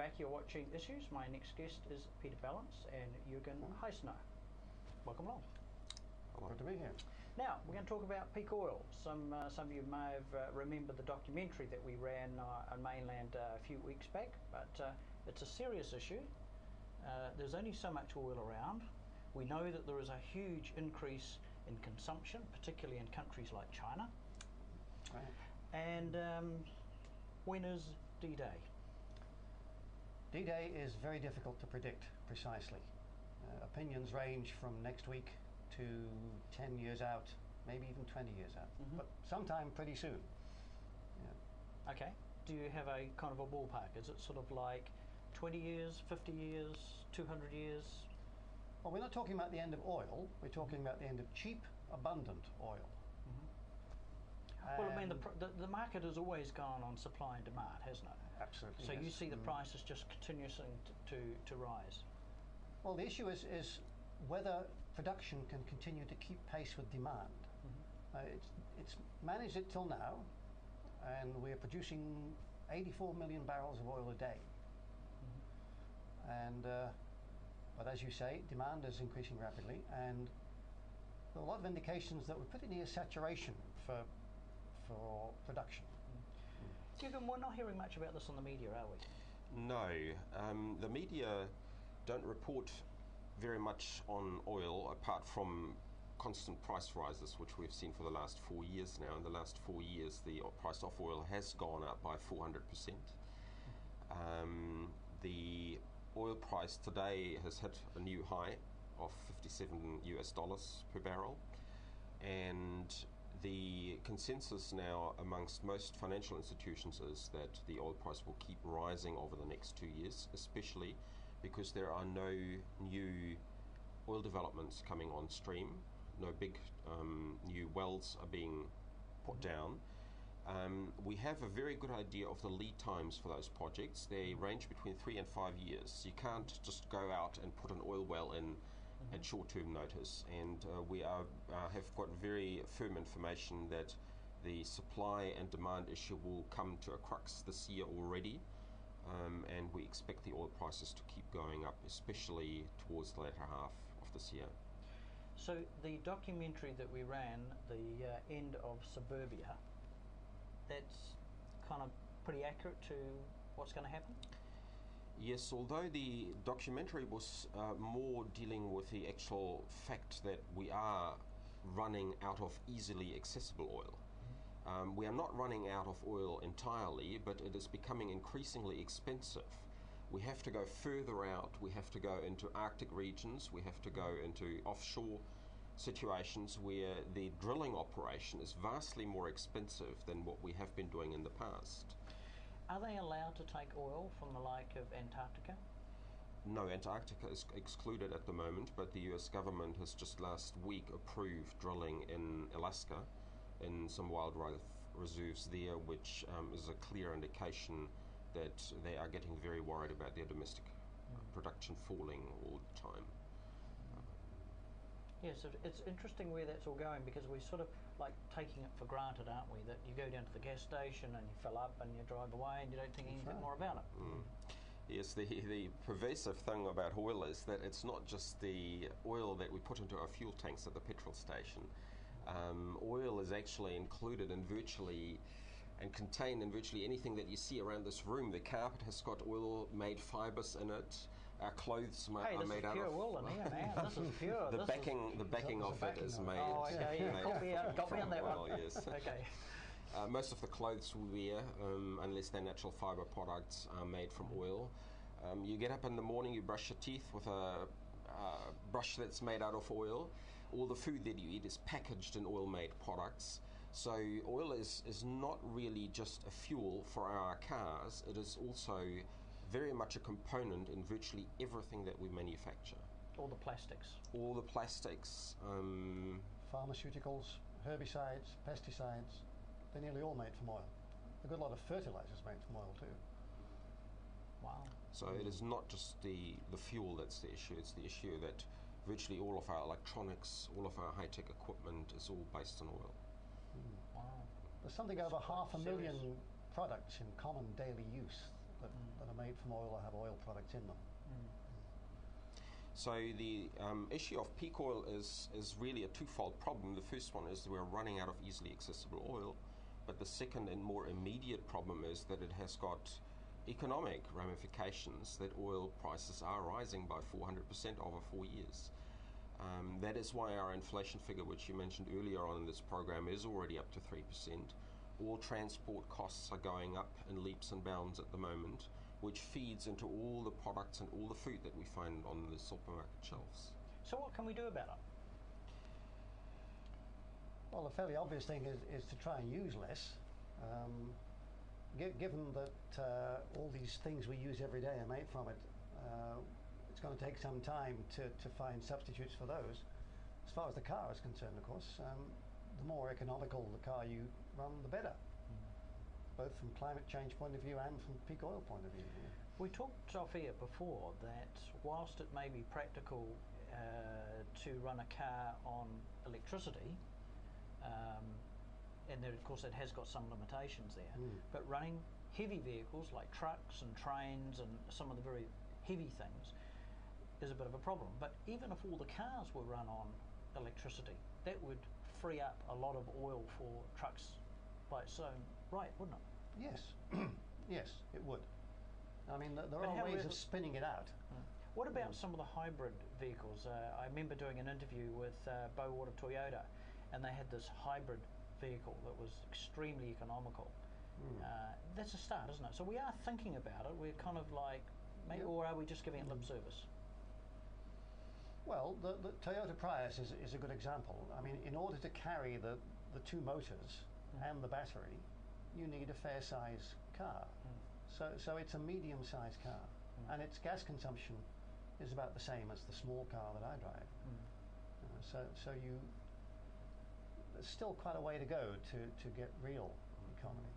back. You're watching Issues. My next guest is Peter Ballance and Jurgen Heissner. Welcome along. Hello. Good to be here. Now, we're going to talk about peak oil. Some of you may have remembered the documentary that we ran on Mainland a few weeks back, but it's a serious issue. There's only so much oil around. We know that there is a huge increase in consumption, particularly in countries like China. Right. And when is D-Day? D-Day is very difficult to predict precisely. Opinions range from next week to 10 years out, maybe even 20 years out, but sometime pretty soon. Yeah. Okay. Do you have a kind of a ballpark? Is it sort of like 20 years, 50 years, 200 years? Well, we're not talking about the end of oil, we're talking about the end of cheap, abundant oil. Well, I mean, the market has always gone on supply and demand, hasn't it? Absolutely. So yes. you see the prices just continuing to rise. Well, the issue is whether production can continue to keep pace with demand. It's managed it till now, and we're producing 84 million barrels of oil a day. And but as you say, demand is increasing rapidly, and there are a lot of indications that we're pretty near saturation for production. Jurgen, we're not hearing much about this on the media, are we? No, the media don't report very much on oil apart from constant price rises, which we've seen for the last 4 years now. In the last 4 years, the price of oil has gone up by 400%. The oil price today has hit a new high of $57 per barrel, and the consensus now amongst most financial institutions is that the oil price will keep rising over the next 2 years, especially because there are no new oil developments coming on stream. No big new wells are being put down. We have a very good idea of the lead times for those projects. They range between 3 and 5 years. You can't just go out and put an oil well in at short-term notice, and we have got very firm information that the supply and demand issue will come to a crux this year already, and we expect the oil prices to keep going up, especially towards the latter half of this year. So the documentary that we ran, the end of Suburbia, that's kind of pretty accurate to what's going to happen? Yes, although the documentary was more dealing with the actual fact that we are running out of easily accessible oil. We are not running out of oil entirely, but it is becoming increasingly expensive. We have to go further out, we have to go into Arctic regions, we have to go into offshore situations where the drilling operation is vastly more expensive than what we have been doing in the past. Are they allowed to take oil from the like of Antarctica? No, Antarctica is excluded at the moment, but the US government has just last week approved drilling in Alaska in some wildlife reserves there, which is a clear indication that they are getting very worried about their domestic production falling all the time. Yes, it's interesting where that's all going, because we're sort of like taking it for granted, aren't we? That you go down to the gas station and you fill up and you drive away and you don't think anything more about it. Yes, the pervasive thing about oil is that it's not just the oil that we put into our fuel tanks at the petrol station. Oil is actually included in virtually and contained in virtually anything that you see around this room. The carpet has got oil-made fibres in it. Our clothes are made out of... Hey, this is pure wool in here, man. This is pure. The backing of it is made... Oh, okay. Got me on that one. Yes. Okay. Most of the clothes we wear, unless they're natural fibre products, are made from oil. You get up in the morning, you brush your teeth with a brush that's made out of oil. All the food that you eat is packaged in oil-made products. So oil is not really just a fuel for our cars, it is also very much a component in virtually everything that we manufacture. All the plastics. All the plastics. Pharmaceuticals, herbicides, pesticides, they're nearly all made from oil. A good lot of fertilizers made from oil too. Wow. So it is not just the fuel that's the issue, it's the issue that virtually all of our electronics, all of our high-tech equipment is all based on oil. Wow. There's something over 500,000 products in common daily use that are made from oil or have oil products in them. So the issue of peak oil is really a twofold problem. The first one is that we're running out of easily accessible oil, but the second and more immediate problem is that it has got economic ramifications, that oil prices are rising by 400% over 4 years. That is why our inflation figure, which you mentioned earlier on in this program, is already up to 3%. All transport costs are going up in leaps and bounds at the moment, which feeds into all the products and all the food that we find on the supermarket shelves. So what can we do about it? Well, the fairly obvious thing is to try and use less. Given that all these things we use every day are made from it, it's going to take some time to find substitutes for those. As far as the car is concerned, of course, the more economical the car you run, the better. Both from climate change point of view and from peak oil point of view. We talked off air before that whilst it may be practical to run a car on electricity, and there, of course it has got some limitations there, but running heavy vehicles like trucks and trains and some of the very heavy things is a bit of a problem. But even if all the cars were run on electricity, that would free up a lot of oil for trucks by its own right, wouldn't it? Yes, yes, it would. I mean, there are ways of spinning it out. What about some of the hybrid vehicles? I remember doing an interview with Bowater Toyota, and they had this hybrid vehicle that was extremely economical. That's a start, isn't it? So we are thinking about it. We're kind of like, maybe, or are we just giving it lip service? Well, the Toyota Prius is a good example. I mean, in order to carry the two motors and the battery, you need a fair size car. So it's a medium sized car, and its gas consumption is about the same as the small car that I drive. So there's still quite a way to go to get real economy.